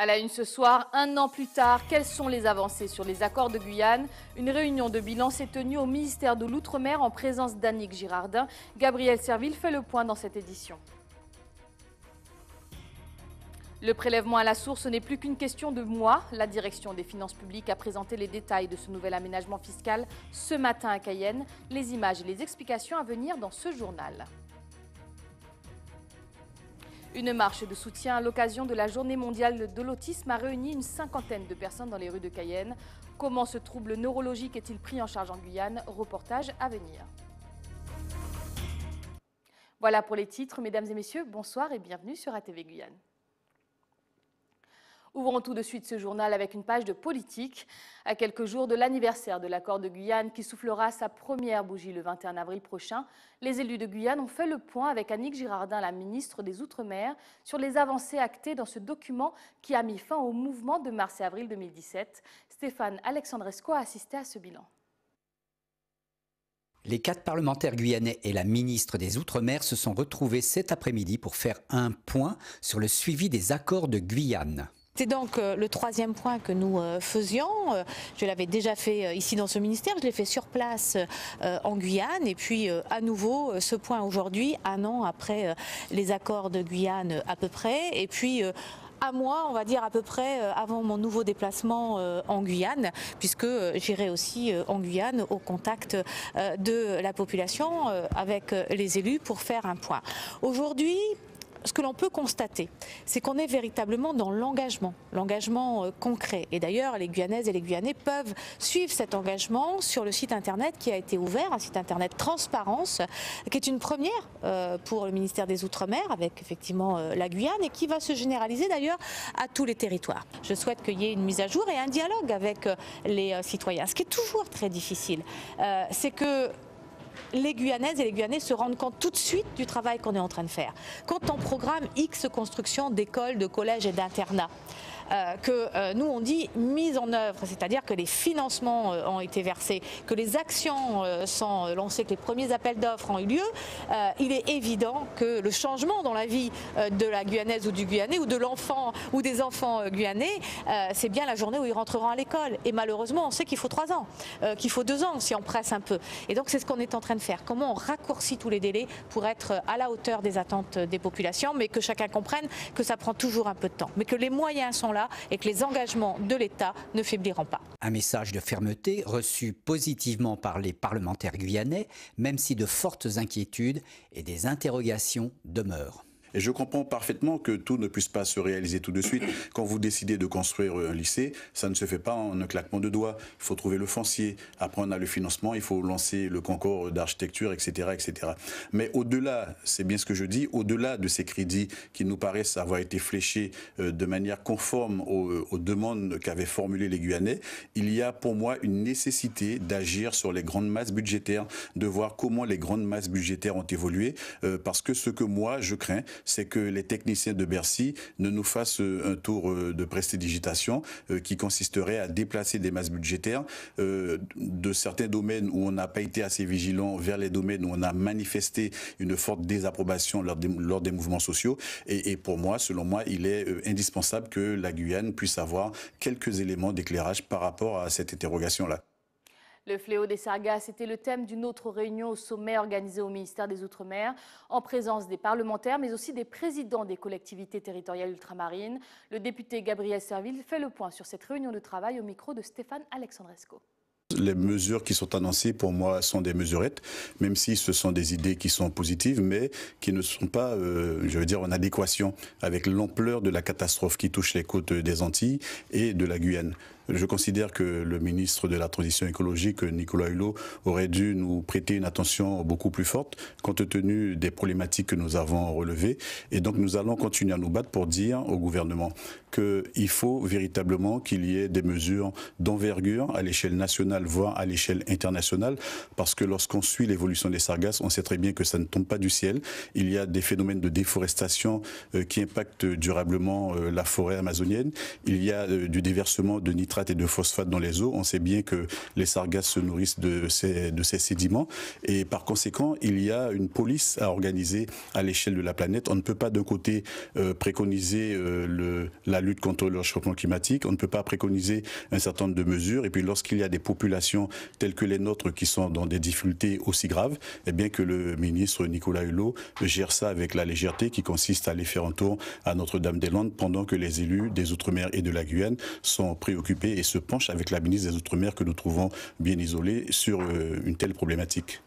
À la une ce soir, un an plus tard, quelles sont les avancées sur les accords de Guyane? Une réunion de bilan s'est tenue au ministère de l'Outre-mer en présence d'Annick Girardin. Gabriel Serville fait le point dans cette édition. Le prélèvement à la source n'est plus qu'une question de mois. La direction des finances publiques a présenté les détails de ce nouvel aménagement fiscal ce matin à Cayenne. Les images et les explications à venir dans ce journal. Une marche de soutien à l'occasion de la Journée mondiale de l'autisme a réuni une cinquantaine de personnes dans les rues de Cayenne. Comment ce trouble neurologique est-il pris en charge en Guyane? Reportage à venir. Voilà pour les titres. Mesdames et messieurs, bonsoir et bienvenue sur ATV Guyane. Ouvrons tout de suite ce journal avec une page de politique. À quelques jours de l'anniversaire de l'accord de Guyane qui soufflera sa première bougie le 21 avril prochain, les élus de Guyane ont fait le point avec Annick Girardin, la ministre des Outre-mer, sur les avancées actées dans ce document qui a mis fin au mouvement de mars et avril 2017. Stéphane Alexandresco a assisté à ce bilan. Les 4 parlementaires guyanais et la ministre des Outre-mer se sont retrouvés cet après-midi pour faire un point sur le suivi des accords de Guyane. C'est donc le troisième point que nous faisions. Je l'avais déjà fait ici dans ce ministère, je l'ai fait sur place en Guyane et puis à nouveau ce point aujourd'hui, un an après les accords de Guyane à peu près. Et puis à moi, on va dire à peu près avant mon nouveau déplacement en Guyane, puisque j'irai aussi en Guyane au contact de la population avec les élus pour faire un point. Aujourd'hui, ce que l'on peut constater, c'est qu'on est véritablement dans l'engagement concret. Et d'ailleurs, les Guyanaises et les Guyanais peuvent suivre cet engagement sur le site internet qui a été ouvert, un site internet Transparence, qui est une première pour le ministère des Outre-mer, avec effectivement la Guyane, et qui va se généraliser d'ailleurs à tous les territoires. Je souhaite qu'il y ait une mise à jour et un dialogue avec les citoyens. Ce qui est toujours très difficile, c'est que les Guyanaises et les Guyanais se rendent compte tout de suite du travail qu'on est en train de faire. Quand on programme X construction d'écoles, de collèges et d'internats, que nous on dit mise en œuvre, c'est-à-dire que les financements ont été versés, que les actions sont lancées, que les premiers appels d'offres ont eu lieu, il est évident que le changement dans la vie de la Guyanaise ou du Guyanais ou de l'enfant ou des enfants guyanais, c'est bien la journée où ils rentreront à l'école. Et malheureusement, on sait qu'il faut 3 ans, qu'il faut 2 ans si on presse un peu. Et donc c'est ce qu'on est en train de faire. Comment on raccourcit tous les délais pour être à la hauteur des attentes des populations, mais que chacun comprenne que ça prend toujours un peu de temps, mais que les moyens sont là et que les engagements de l'État ne faibliront pas. Un message de fermeté reçu positivement par les parlementaires guyanais, même si de fortes inquiétudes et des interrogations demeurent. Et je comprends parfaitement que tout ne puisse pas se réaliser tout de suite. Quand vous décidez de construire un lycée, ça ne se fait pas en un claquement de doigts. Il faut trouver le foncier. Après, on a le financement, il faut lancer le concours d'architecture, etc., etc. Mais au-delà, c'est bien ce que je dis, au-delà de ces crédits qui nous paraissent avoir été fléchés de manière conforme aux demandes qu'avaient formulées les Guyanais, il y a pour moi une nécessité d'agir sur les grandes masses budgétaires, de voir comment les grandes masses budgétaires ont évolué, parce que ce que moi, je crains, c'est que les techniciens de Bercy ne nous fassent un tour de prestidigitation qui consisterait à déplacer des masses budgétaires de certains domaines où on n'a pas été assez vigilant vers les domaines où on a manifesté une forte désapprobation lors des mouvements sociaux. Et pour moi, selon moi, il est indispensable que la Guyane puisse avoir quelques éléments d'éclairage par rapport à cette interrogation-là. Le fléau des sargasses était le thème d'une autre réunion au sommet organisée au ministère des Outre-mer, en présence des parlementaires, mais aussi des présidents des collectivités territoriales ultramarines. Le député Gabriel Serville fait le point sur cette réunion de travail au micro de Stéphane Alexandresco. Les mesures qui sont annoncées, pour moi, sont des mesurettes, même si ce sont des idées qui sont positives, mais qui ne sont pas, je veux dire, en adéquation avec l'ampleur de la catastrophe qui touche les côtes des Antilles et de la Guyane. Je considère que le ministre de la Transition écologique, Nicolas Hulot, aurait dû nous prêter une attention beaucoup plus forte, compte tenu des problématiques que nous avons relevées. Et donc nous allons continuer à nous battre pour dire au gouvernement qu'il faut véritablement qu'il y ait des mesures d'envergure à l'échelle nationale, voire à l'échelle internationale, parce que lorsqu'on suit l'évolution des sargasses, on sait très bien que ça ne tombe pas du ciel. Il y a des phénomènes de déforestation qui impactent durablement la forêt amazonienne. Il y a du déversement de nitrates et de phosphates dans les eaux. On sait bien que les sargasses se nourrissent de ces sédiments. Et par conséquent, il y a une police à organiser à l'échelle de la planète. On ne peut pas d'un côté préconiser la lutte contre le réchauffement climatique. On ne peut pas préconiser un certain nombre de mesures. Et puis lorsqu'il y a des populations telles que les nôtres qui sont dans des difficultés aussi graves, eh bien que le ministre Nicolas Hulot gère ça avec la légèreté qui consiste à aller faire un tour à Notre-Dame-des-Landes pendant que les élus des Outre-mer et de la Guyane sont préoccupés et se penchent avec la ministre des Outre-mer que nous trouvons bien isolée sur une telle problématique.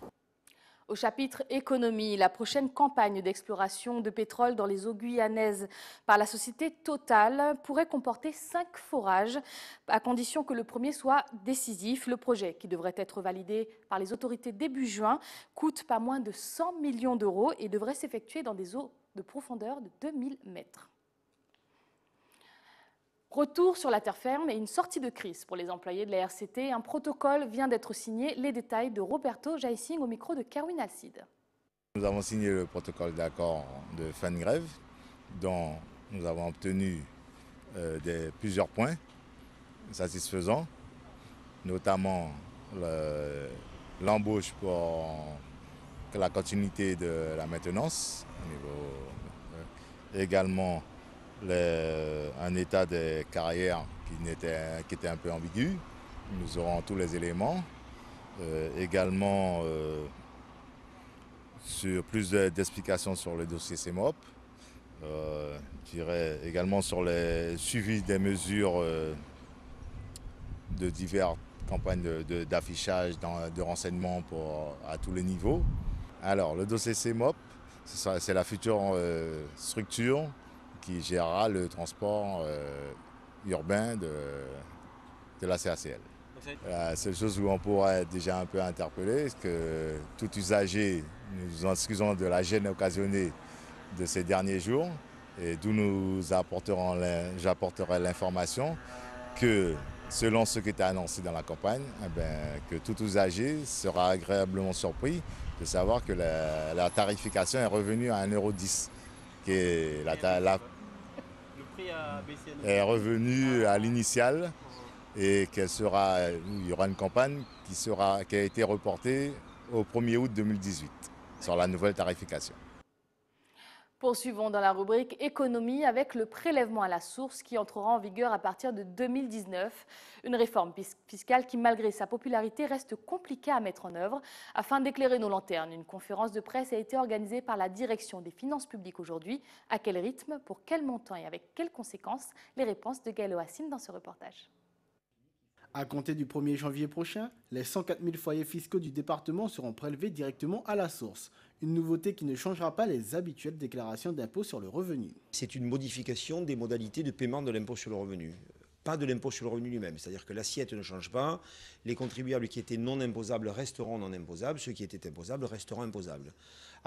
Au chapitre économie, la prochaine campagne d'exploration de pétrole dans les eaux guyanaises par la société Total pourrait comporter 5 forages, à condition que le premier soit décisif. Le projet, qui devrait être validé par les autorités début juin, coûte pas moins de 100 millions d'euros et devrait s'effectuer dans des eaux de profondeur de 2000 mètres. Retour sur la terre ferme et une sortie de crise pour les employés de la RCT. Un protocole vient d'être signé. Les détails de Roberto Jaissing au micro de Kerwin Alcide. Nous avons signé le protocole d'accord de fin de grève dont nous avons obtenu plusieurs points satisfaisants, notamment l'embauche pour la continuité de la maintenance, également un état des carrières qui était un peu ambigu. Nous aurons tous les éléments. Également sur plus d'explications sur le dossier CEMOP. Je dirais également sur le suivi des mesures de diverses campagnes d'affichage, de renseignement à tous les niveaux. Alors le dossier CEMOP, c'est la future structure qui gérera le transport urbain de la CACL. La seule chose où on pourrait être déjà un peu interpellé, c'est que tout usager, nous excusons de la gêne occasionnée de ces derniers jours, et d'où j'apporterai l'information que selon ce qui était annoncé dans la campagne, que tout usager sera agréablement surpris de savoir que la tarification est revenue à 1,10 €. Est revenu à l'initiale et il y aura une campagne qui a été reportée au 1er août 2018 sur la nouvelle tarification. Poursuivons dans la rubrique économie avec le prélèvement à la source qui entrera en vigueur à partir de 2019. Une réforme fiscale qui, malgré sa popularité, reste compliquée à mettre en œuvre. Afin d'éclairer nos lanternes, une conférence de presse a été organisée par la direction des finances publiques aujourd'hui. À quel rythme, pour quel montant et avec quelles conséquences? Les réponses de Gaël Ohassine dans ce reportage. À compter du 1er janvier prochain, les 104 000 foyers fiscaux du département seront prélevés directement à la source. Une nouveauté qui ne changera pas les habituelles déclarations d'impôt sur le revenu. C'est une modification des modalités de paiement de l'impôt sur le revenu. Pas de l'impôt sur le revenu lui-même, c'est-à-dire que l'assiette ne change pas, les contribuables qui étaient non imposables resteront non imposables, ceux qui étaient imposables resteront imposables.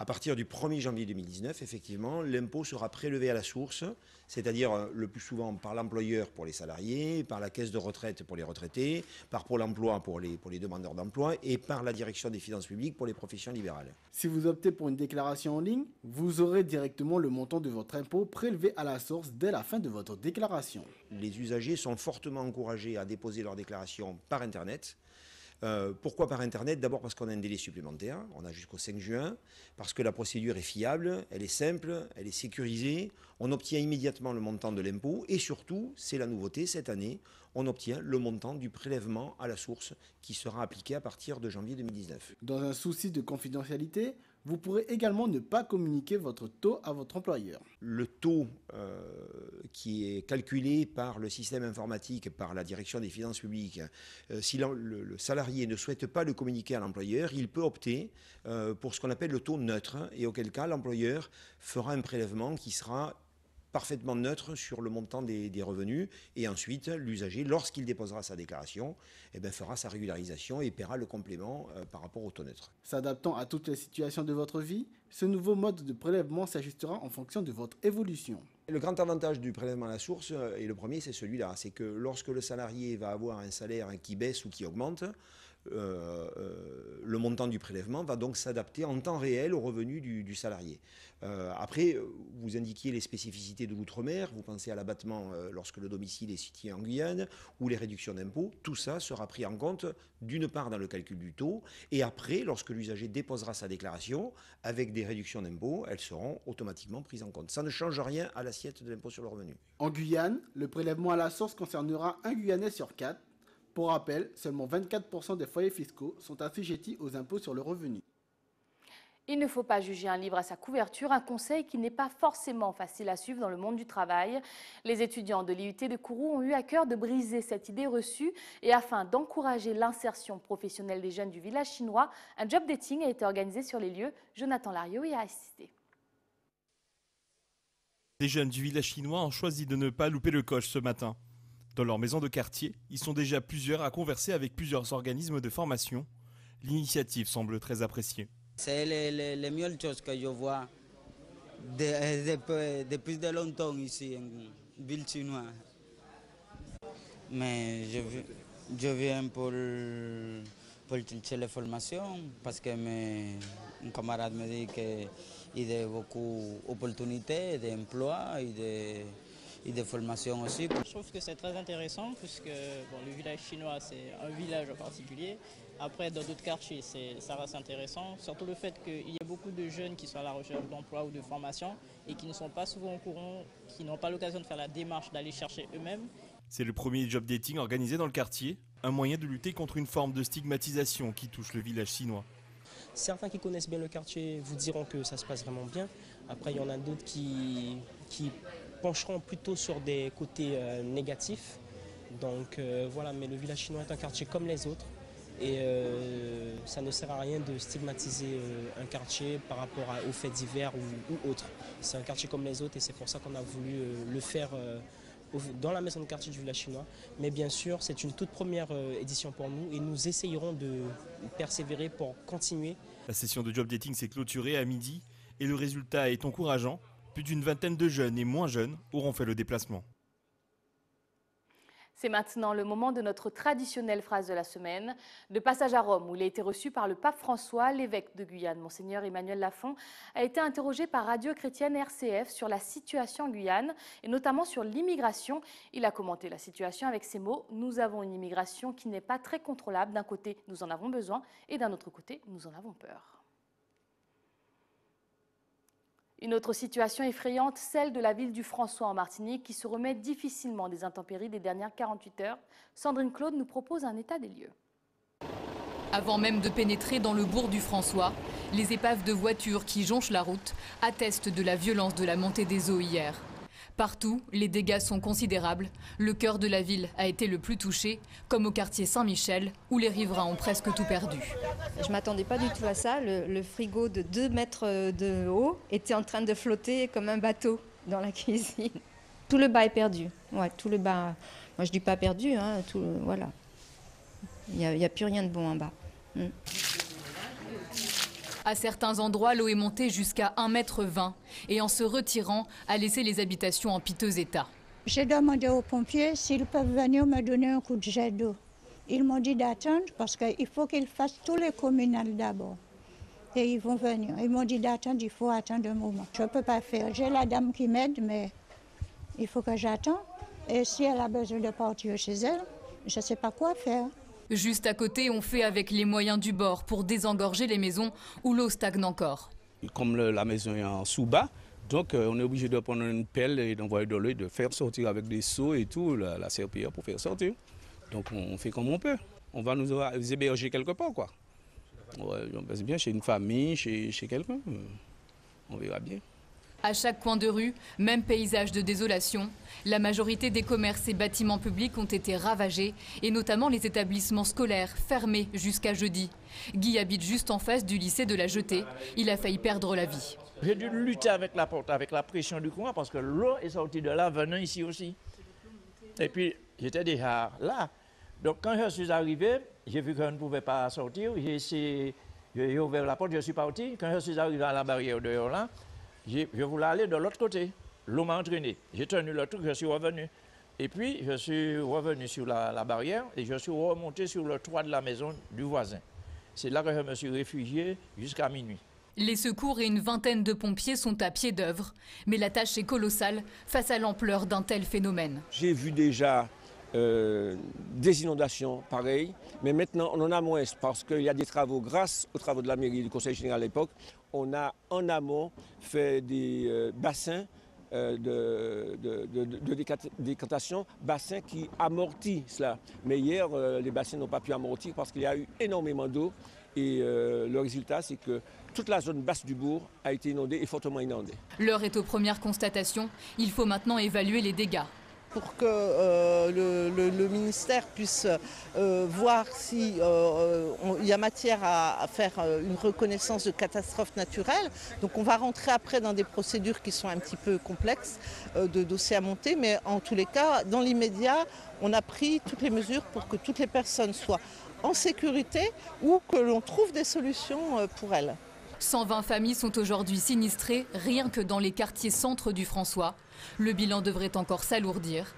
À partir du 1er janvier 2019, effectivement, l'impôt sera prélevé à la source, c'est-à-dire le plus souvent par l'employeur pour les salariés, par la caisse de retraite pour les retraités, par Pôle emploi pour les demandeurs d'emploi et par la direction des finances publiques pour les professions libérales. Si vous optez pour une déclaration en ligne, vous aurez directement le montant de votre impôt prélevé à la source dès la fin de votre déclaration. Les usagers sont fortement encouragés à déposer leur déclaration par Internet. Pourquoi par Internet? D'abord parce qu'on a un délai supplémentaire, on a jusqu'au 5 juin, parce que la procédure est fiable, elle est simple, elle est sécurisée, on obtient immédiatement le montant de l'impôt et surtout, c'est la nouveauté cette année, on obtient le montant du prélèvement à la source qui sera appliqué à partir de janvier 2019. Dans un souci de confidentialité, vous pourrez également ne pas communiquer votre taux à votre employeur. Le taux qui est calculé par le système informatique, par la direction des finances publiques, si le salarié ne souhaite pas le communiquer à l'employeur, il peut opter pour ce qu'on appelle le taux neutre, et auquel cas l'employeur fera un prélèvement qui sera parfaitement neutre sur le montant des revenus, et ensuite l'usager, lorsqu'il déposera sa déclaration, fera sa régularisation et paiera le complément par rapport au taux neutre. S'adaptant à toutes les situations de votre vie, ce nouveau mode de prélèvement s'ajustera en fonction de votre évolution. Le grand avantage du prélèvement à la source, et le premier c'est celui-là, c'est que lorsque le salarié va avoir un salaire qui baisse ou qui augmente, le montant du prélèvement va donc s'adapter en temps réel aux revenus du salarié. Après, vous indiquiez les spécificités de l'outre-mer, vous pensez à l'abattement lorsque le domicile est situé en Guyane, ou les réductions d'impôts. Tout ça sera pris en compte d'une part dans le calcul du taux, et après, lorsque l'usager déposera sa déclaration, avec des réductions d'impôts, elles seront automatiquement prises en compte. Ça ne change rien à l'assiette de l'impôt sur le revenu. En Guyane, le prélèvement à la source concernera un Guyanais sur 4. Pour rappel, seulement 24% des foyers fiscaux sont assujettis aux impôts sur le revenu. Il ne faut pas juger un livre à sa couverture, un conseil qui n'est pas forcément facile à suivre dans le monde du travail. Les étudiants de l'IUT de Kourou ont eu à cœur de briser cette idée reçue et afin d'encourager l'insertion professionnelle des jeunes du village chinois, un job dating a été organisé sur les lieux. Jonathan Lariot y a assisté. Les jeunes du village chinois ont choisi de ne pas louper le coche ce matin. Dans leur maison de quartier, ils sont déjà plusieurs à converser avec plusieurs organismes de formation. L'initiative semble très appréciée. C'est les meilleures choses que je vois depuis de longtemps ici en ville chinoise. Mais je viens pour chercher les formations parce que mes camarades me disent qu'il y a beaucoup d'opportunités, d'emploi et de formation aussi. Je trouve que c'est très intéressant puisque le village chinois c'est un village en particulier. Après dans d'autres quartiers ça reste intéressant, surtout le fait qu'il y a beaucoup de jeunes qui sont à la recherche d'emploi ou de formation et qui ne sont pas souvent au courant, qui n'ont pas l'occasion de faire la démarche d'aller chercher eux-mêmes. C'est le premier job dating organisé dans le quartier, un moyen de lutter contre une forme de stigmatisation qui touche le village chinois. Certains qui connaissent bien le quartier vous diront que ça se passe vraiment bien. Après, il y en a d'autres qui pencheront plutôt sur des côtés négatifs. Donc voilà, mais le village chinois est un quartier comme les autres. Et ça ne sert à rien de stigmatiser un quartier par rapport aux faits divers ou autres. C'est un quartier comme les autres et c'est pour ça qu'on a voulu le faire dans la maison de quartier du village chinois. Mais bien sûr, c'est une toute première édition pour nous et nous essayerons de persévérer pour continuer. La session de job dating s'est clôturée à midi et le résultat est encourageant. Plus d'une vingtaine de jeunes et moins jeunes auront fait le déplacement. C'est maintenant le moment de notre traditionnelle phrase de la semaine. De passage à Rome, où il a été reçu par le pape François, l'évêque de Guyane, Monseigneur Emmanuel Lafont, a été interrogé par Radio Chrétienne RCF sur la situation en Guyane, et notamment sur l'immigration. Il a commenté la situation avec ces mots « Nous avons une immigration qui n'est pas très contrôlable. D'un côté, nous en avons besoin, et d'un autre côté, nous en avons peur. » Une autre situation effrayante, celle de la ville du François en Martinique, qui se remet difficilement des intempéries des dernières 48 heures. Sandrine Claude nous propose un état des lieux. Avant même de pénétrer dans le bourg du François, les épaves de voitures qui jonchent la route attestent de la violence de la montée des eaux hier. Partout, les dégâts sont considérables. Le cœur de la ville a été le plus touché, comme au quartier Saint-Michel, où les riverains ont presque tout perdu. Je ne m'attendais pas du tout à ça. Le frigo de 2 mètres de haut était en train de flotter comme un bateau dans la cuisine. Tout le bas est perdu. Ouais, tout le bas. Moi, je ne dis pas perdu. Hein, voilà. Il n'y a plus rien de bon en bas. À certains endroits, l'eau est montée jusqu'à 1,20 m et en se retirant, a laissé les habitations en piteux état. J'ai demandé aux pompiers s'ils peuvent venir me donner un coup de jet d'eau. Ils m'ont dit d'attendre parce qu'il faut qu'ils fassent tous les communales d'abord. Et ils vont venir. Ils m'ont dit d'attendre, il faut attendre un moment. Je ne peux pas faire. J'ai la dame qui m'aide, mais il faut que j'attende. Et si elle a besoin de partir chez elle, je ne sais pas quoi faire. Juste à côté, on fait avec les moyens du bord pour désengorger les maisons où l'eau stagne encore. Comme la maison est en sous-bas, donc on est obligé de prendre une pelle et d'envoyer de l'eau, de faire sortir avec des seaux et tout, la serpillière pour faire sortir. Donc on fait comme on peut. On va nous héberger quelque part, quoi. Ouais, on passe bien chez une famille, chez quelqu'un. On verra bien. À chaque coin de rue, même paysage de désolation. La majorité des commerces et bâtiments publics ont été ravagés, et notamment les établissements scolaires fermés jusqu'à jeudi. Guy habite juste en face du lycée de la Jetée. Il a failli perdre la vie. J'ai dû lutter avec la porte, avec la pression du courant, parce que l'eau est sortie de là, venant ici aussi. Et puis, j'étais déjà là. Donc, quand je suis arrivé, j'ai vu qu'on ne pouvait pas sortir. J'ai ouvert la porte, je suis parti. Quand je suis arrivé à la barrière dehors là, je voulais aller de l'autre côté. L'eau m'a entraîné. J'ai tenu le truc, je suis revenu. Et puis, je suis revenu sur la barrière et je suis remonté sur le toit de la maison du voisin. C'est là que je me suis réfugié jusqu'à minuit. Les secours et une vingtaine de pompiers sont à pied d'œuvre. Mais la tâche est colossale face à l'ampleur d'un tel phénomène. J'ai vu déjà des inondations pareilles, mais maintenant on en a moins parce qu'il y a des travaux, grâce aux travaux de la mairie et du conseil général à l'époque, on a en amont fait des bassins de décantation, bassins qui amortissent cela. Mais hier, les bassins n'ont pas pu amortir parce qu'il y a eu énormément d'eau et le résultat c'est que toute la zone basse du bourg a été inondée et fortement inondée. L'heure est aux premières constatations. Il faut maintenant évaluer les dégâts. Pour que le ministère puisse voir si il y a matière à faire une reconnaissance de catastrophe naturelle. Donc on va rentrer après dans des procédures qui sont un petit peu complexes, de dossiers à monter, mais en tous les cas, dans l'immédiat, on a pris toutes les mesures pour que toutes les personnes soient en sécurité ou que l'on trouve des solutions pour elles. 120 familles sont aujourd'hui sinistrées, rien que dans les quartiers centres du François. Le bilan devrait encore s'alourdir.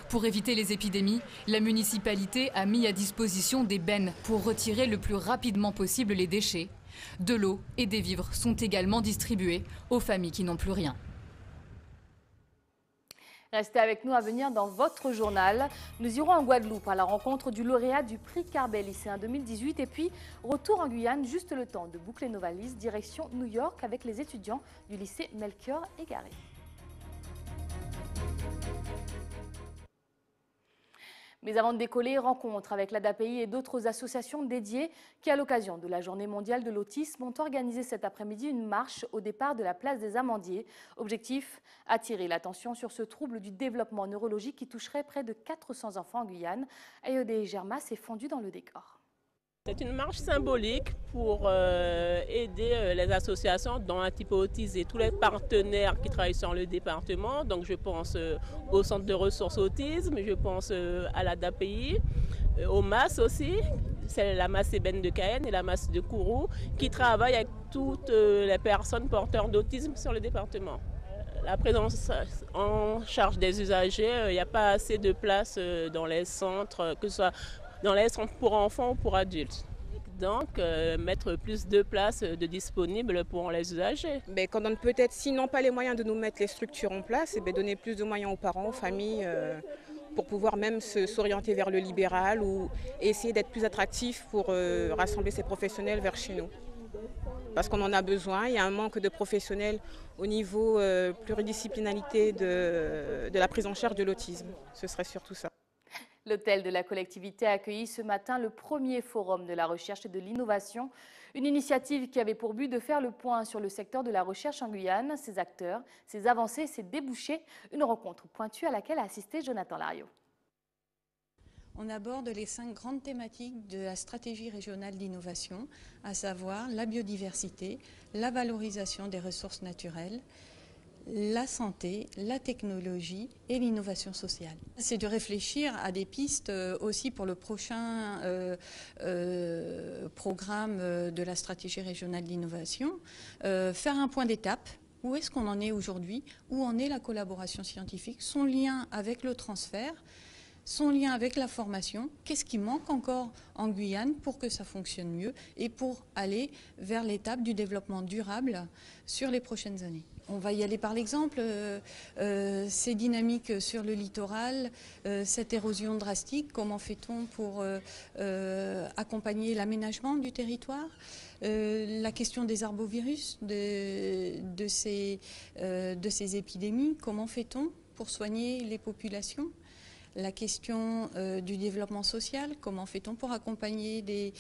Pour éviter les épidémies, la municipalité a mis à disposition des bennes pour retirer le plus rapidement possible les déchets. De l'eau et des vivres sont également distribués aux familles qui n'ont plus rien. Restez avec nous à venir dans votre journal. Nous irons en Guadeloupe à la rencontre du lauréat du prix Carbet lycéen 2018 et puis retour en Guyane, juste le temps de boucler nos valises, direction New York avec les étudiants du lycée Melchior Égaré. Mais avant de décoller, rencontre avec l'ADAPI et d'autres associations dédiées qui, à l'occasion de la Journée mondiale de l'autisme, ont organisé cet après-midi une marche au départ de la place des Amandiers. Objectif, attirer l'attention sur ce trouble du développement neurologique qui toucherait près de 400 enfants en Guyane. Ayodeé Germa s'est fondu dans le décor. C'est une marche symbolique pour aider les associations dont un type autisme et tous les partenaires qui travaillent sur le département. Donc je pense au Centre de ressources autisme, je pense à l'ADAPI, au MAS aussi, c'est la MAS Ébène de Cayenne et la MAS de Kourou, qui travaillent avec toutes les personnes porteurs d'autisme sur le département. La présence en charge des usagers, il n'y a pas assez de place dans les centres, que ce soit dans les centres pour enfants ou pour adultes. Donc, mettre plus de places de disponibles pour les usagers. Qu'on donne peut-être, sinon pas les moyens de nous mettre les structures en place, donner plus de moyens aux parents, aux familles, pour pouvoir même s'orienter vers le libéral ou essayer d'être plus attractif pour rassembler ces professionnels vers chez nous. Parce qu'on en a besoin, il y a un manque de professionnels au niveau pluridisciplinarité de la prise en charge de l'autisme. Ce serait surtout ça. L'hôtel de la collectivité a accueilli ce matin le premier forum de la recherche et de l'innovation, une initiative qui avait pour but de faire le point sur le secteur de la recherche en Guyane, ses acteurs, ses avancées, ses débouchés, une rencontre pointue à laquelle a assisté Jonathan Lariot. On aborde les 5 grandes thématiques de la stratégie régionale d'innovation, à savoir la biodiversité, la valorisation des ressources naturelles, la santé, la technologie et l'innovation sociale. C'est de réfléchir à des pistes aussi pour le prochain programme de la stratégie régionale d'innovation, faire un point d'étape. Où est-ce qu'on en est aujourd'hui? Où en est la collaboration scientifique? Son lien avec le transfert? Son lien avec la formation, qu'est-ce qui manque encore en Guyane pour que ça fonctionne mieux et pour aller vers l'étape du développement durable sur les prochaines années. On va y aller par l'exemple, ces dynamiques sur le littoral, cette érosion drastique, comment fait-on pour accompagner l'aménagement du territoire, la question des arbovirus, de ces épidémies, comment fait-on pour soigner les populations? La question du développement social, comment fait-on pour accompagner des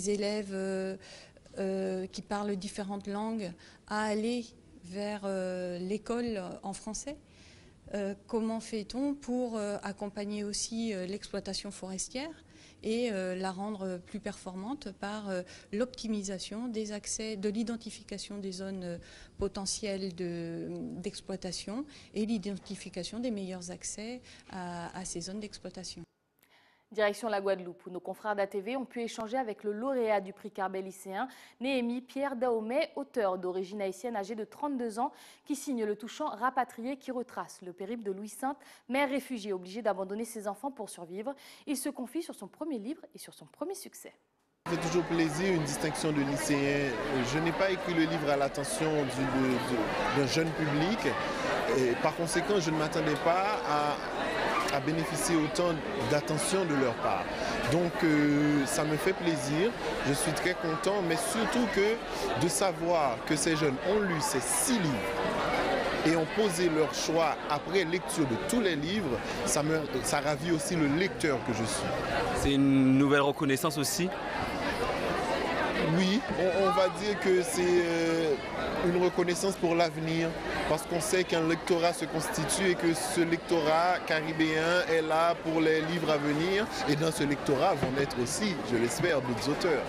élèves qui parlent différentes langues à aller vers l'école en français? Comment fait-on pour accompagner aussi l'exploitation forestière et la rendre plus performante par l'optimisation des accès, de l'identification des zones potentielles d'exploitation et l'identification des meilleurs accès à ces zones d'exploitation. Direction la Guadeloupe, où nos confrères d'ATV ont pu échanger avec le lauréat du prix Carbet lycéen, Néhémie Pierre Dahomey, auteur d'origine haïtienne âgé de 32 ans, qui signe le touchant Rapatrié qui retrace le périple de Louis Sainte, mère réfugiée obligée d'abandonner ses enfants pour survivre. Il se confie sur son premier livre et sur son premier succès. Ça fait toujours plaisir, une distinction de lycéen. Je n'ai pas écrit le livre à l'attention d'un jeune public. Et par conséquent, je ne m'attendais pas à bénéficier autant d'attention de leur part. Donc ça me fait plaisir, je suis très content, mais surtout que de savoir que ces jeunes ont lu ces 6 livres et ont posé leur choix après lecture de tous les livres, ça ravit aussi le lecteur que je suis. C'est une nouvelle reconnaissance aussi. Oui, on va dire que c'est une reconnaissance pour l'avenir, parce qu'on sait qu'un lectorat se constitue et que ce lectorat caribéen est là pour les livres à venir. Et dans ce lectorat vont naître aussi, je l'espère, d'autres auteurs.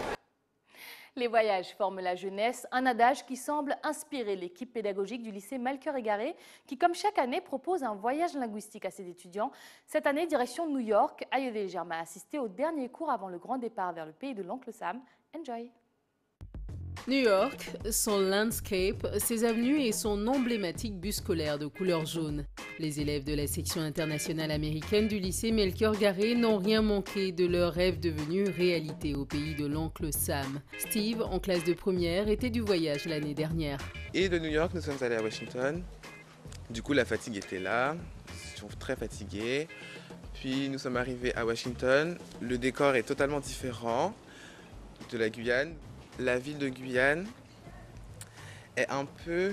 Les voyages forment la jeunesse, un adage qui semble inspirer l'équipe pédagogique du lycée Melchior-Égaré, qui, comme chaque année, propose un voyage linguistique à ses étudiants. Cette année, direction New York, Ayodhya Germain a assisté au dernier cours avant le grand départ vers le pays de l'oncle Sam. Enjoy! New York, son landscape, ses avenues et son emblématique bus scolaire de couleur jaune. Les élèves de la section internationale américaine du lycée Melchior-Égaré n'ont rien manqué de leur rêve devenu réalité au pays de l'oncle Sam. Steve, en classe de première, était du voyage l'année dernière. Et de New York, nous sommes allés à Washington. Du coup, la fatigue était là. Je trouve très fatigué. Puis nous sommes arrivés à Washington. Le décor est totalement différent de la Guyane. La ville de Guyane est un peu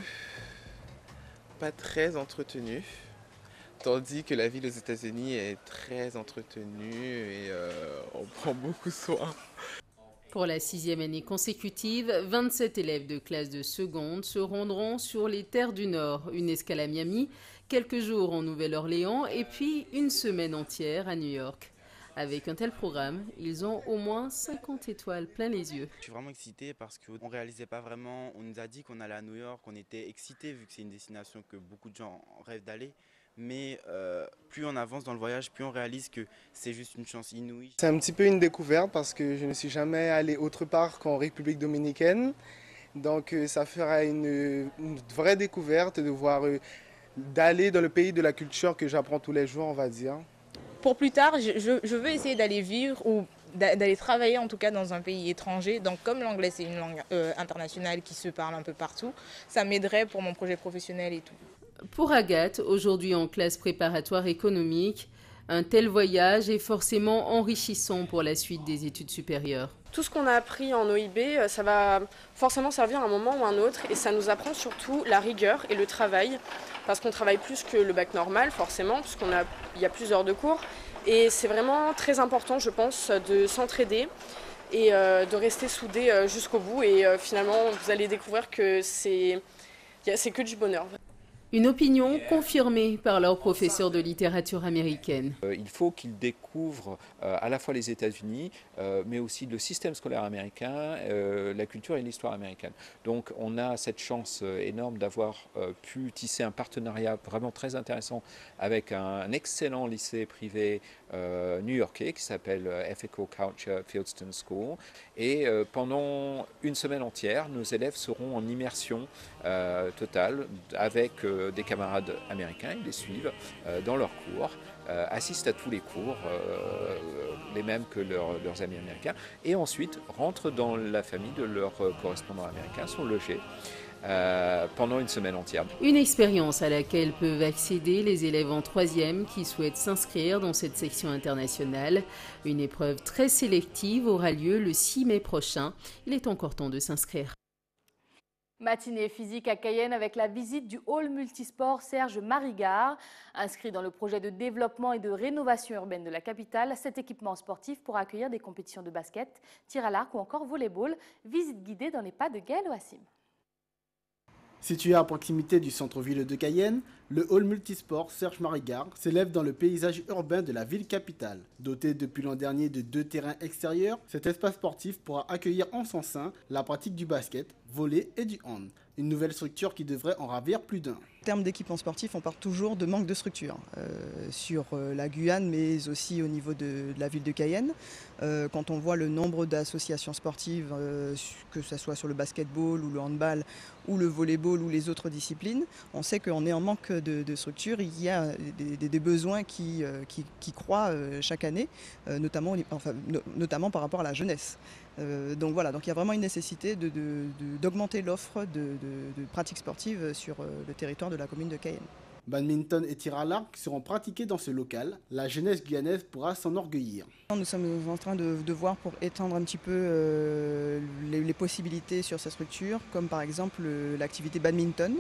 pas très entretenue, tandis que la ville aux États-Unis est très entretenue et on prend beaucoup soin. Pour la 6e année consécutive, 27 élèves de classe de seconde se rendront sur les terres du Nord, une escale à Miami, quelques jours en Nouvelle-Orléans et puis une semaine entière à New York. Avec un tel programme, ils ont au moins 50 étoiles plein les yeux. Je suis vraiment excité parce qu'on ne réalisait pas vraiment, on nous a dit qu'on allait à New York, on était excités vu que c'est une destination que beaucoup de gens rêvent d'aller. Mais plus on avance dans le voyage, plus on réalise que c'est juste une chance inouïe. C'est un petit peu une découverte parce que je ne suis jamais allé autre part qu'en République dominicaine. Donc ça fera une vraie découverte de voir, d'aller dans le pays de la culture que j'apprends tous les jours, on va dire. Pour plus tard, je veux essayer d'aller vivre ou d'aller travailler en tout cas dans un pays étranger. Donc comme l'anglais c'est une langue internationale qui se parle un peu partout, ça m'aiderait pour mon projet professionnel et tout. Pour Agathe, aujourd'hui en classe préparatoire économique, un tel voyage est forcément enrichissant pour la suite des études supérieures. Tout ce qu'on a appris en OIB, ça va forcément servir à un moment ou à un autre et ça nous apprend surtout la rigueur et le travail parce qu'on travaille plus que le bac normal forcément puisqu'il y a plusieurs heures de cours et c'est vraiment très important je pense de s'entraider et de rester soudés jusqu'au bout et finalement vous allez découvrir que c'est que du bonheur. Une opinion confirmée par leur professeur de littérature américaine. Il faut qu'ils découvrent à la fois les États-Unis, mais aussi le système scolaire américain, la culture et l'histoire américaine. Donc on a cette chance énorme d'avoir pu tisser un partenariat vraiment très intéressant avec un excellent lycée privé new-yorkais qui s'appelle FECO Culture Fieldston School. Et pendant une semaine entière, nos élèves seront en immersion totale avec des camarades américains, ils les suivent dans leurs cours, assistent à tous les cours, les mêmes que leurs amis américains, et ensuite rentrent dans la famille de leurs correspondants américains, sont logés pendant une semaine entière. Une expérience à laquelle peuvent accéder les élèves en 3e qui souhaitent s'inscrire dans cette section internationale. Une épreuve très sélective aura lieu le 6 mai prochain. Il est encore temps de s'inscrire. Matinée physique à Cayenne avec la visite du hall multisport Serge Marigard. Inscrit dans le projet de développement et de rénovation urbaine de la capitale, cet équipement sportif pourra accueillir des compétitions de basket, tir à l'arc ou encore volleyball. Visite guidée dans les pas de Gaël Oassim. Situé à proximité du centre-ville de Cayenne, le hall multisport Serge Marigard s'élève dans le paysage urbain de la ville capitale. Doté depuis l'an dernier de 2 terrains extérieurs, cet espace sportif pourra accueillir en son sein la pratique du basket, volley et du hand. Une nouvelle structure qui devrait en ravir plus d'un. termes d'équipements sportifs, on part toujours de manque de structure sur la Guyane, mais aussi au niveau de la ville de Cayenne. Quand on voit le nombre d'associations sportives, que ce soit sur le basketball ou le handball ou le volleyball ou les autres disciplines, on sait qu'on est en manque de structure. Il y a des besoins qui croient chaque année, notamment par rapport à la jeunesse. Donc voilà, donc il y a vraiment une nécessité d'augmenter l'offre de pratiques sportives sur le territoire de la commune de Cayenne. Badminton et tir à l'arc seront pratiqués dans ce local. La jeunesse guyanaise pourra s'enorgueillir. Nous sommes en train de voir pour étendre un petit peu les possibilités sur cette structure, comme par exemple l'activité badminton,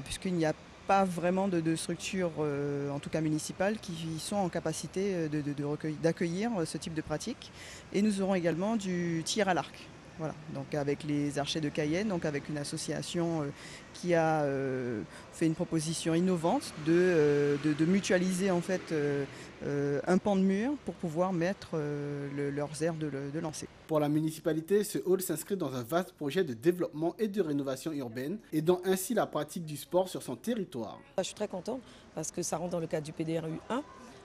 puisqu'il n'y a pas vraiment de structures, en tout cas municipales, qui sont en capacité d'accueillir ce type de pratique. Et nous aurons également du tir à l'arc. Voilà, donc avec les archers de Cayenne, donc avec une association qui a fait une proposition innovante de mutualiser en fait un pan de mur pour pouvoir mettre leurs aires de lancer. Pour la municipalité, ce hall s'inscrit dans un vaste projet de développement et de rénovation urbaine, aidant ainsi la pratique du sport sur son territoire. Je suis très contente parce que ça rentre dans le cadre du PDRU 1.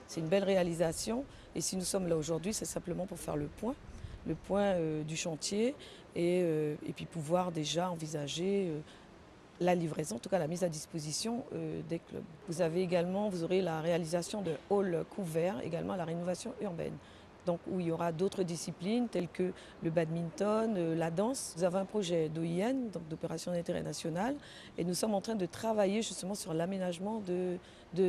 C'est une belle réalisation et si nous sommes là aujourd'hui, c'est simplement pour faire le point du chantier et puis pouvoir déjà envisager la livraison, en tout cas la mise à disposition des clubs. Vous aurez la réalisation de halls couverts, également la rénovation urbaine. Donc où il y aura d'autres disciplines telles que le badminton, la danse. Nous avons un projet d'OIN, donc d'opération d'intérêt national, et nous sommes en train de travailler justement sur l'aménagement de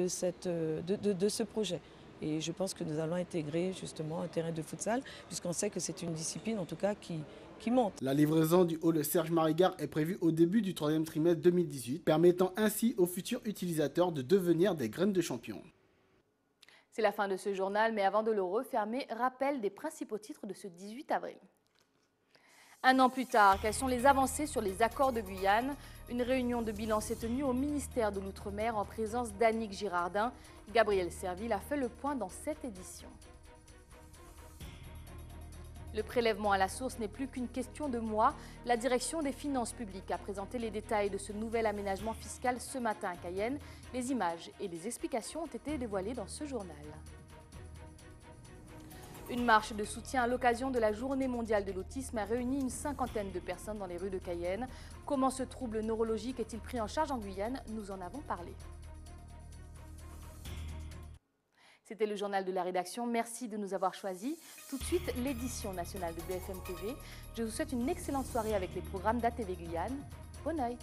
ce projet. Et je pense que nous allons intégrer justement un terrain de futsal, puisqu'on sait que c'est une discipline en tout cas qui monte. La livraison du hall Serge Marigard est prévue au début du 3e trimestre 2018, permettant ainsi aux futurs utilisateurs de devenir des graines de champions. C'est la fin de ce journal, mais avant de le refermer, rappel des principaux titres de ce 18 avril. Un an plus tard, quelles sont les avancées sur les accords de Guyane? Une réunion de bilan s'est tenue au ministère de l'Outre-mer en présence d'Annick Girardin. Gabriel Serville a fait le point dans cette édition. Le prélèvement à la source n'est plus qu'une question de mois. La direction des finances publiques a présenté les détails de ce nouvel aménagement fiscal ce matin à Cayenne. Les images et les explications ont été dévoilées dans ce journal. Une marche de soutien à l'occasion de la Journée mondiale de l'autisme a réuni une cinquantaine de personnes dans les rues de Cayenne. Comment ce trouble neurologique est-il pris en charge en Guyane? Nous en avons parlé. C'était le journal de la rédaction. Merci de nous avoir choisis. Tout de suite, l'édition nationale de BFM TV. Je vous souhaite une excellente soirée avec les programmes d'ATV Guyane. Bonne nuit.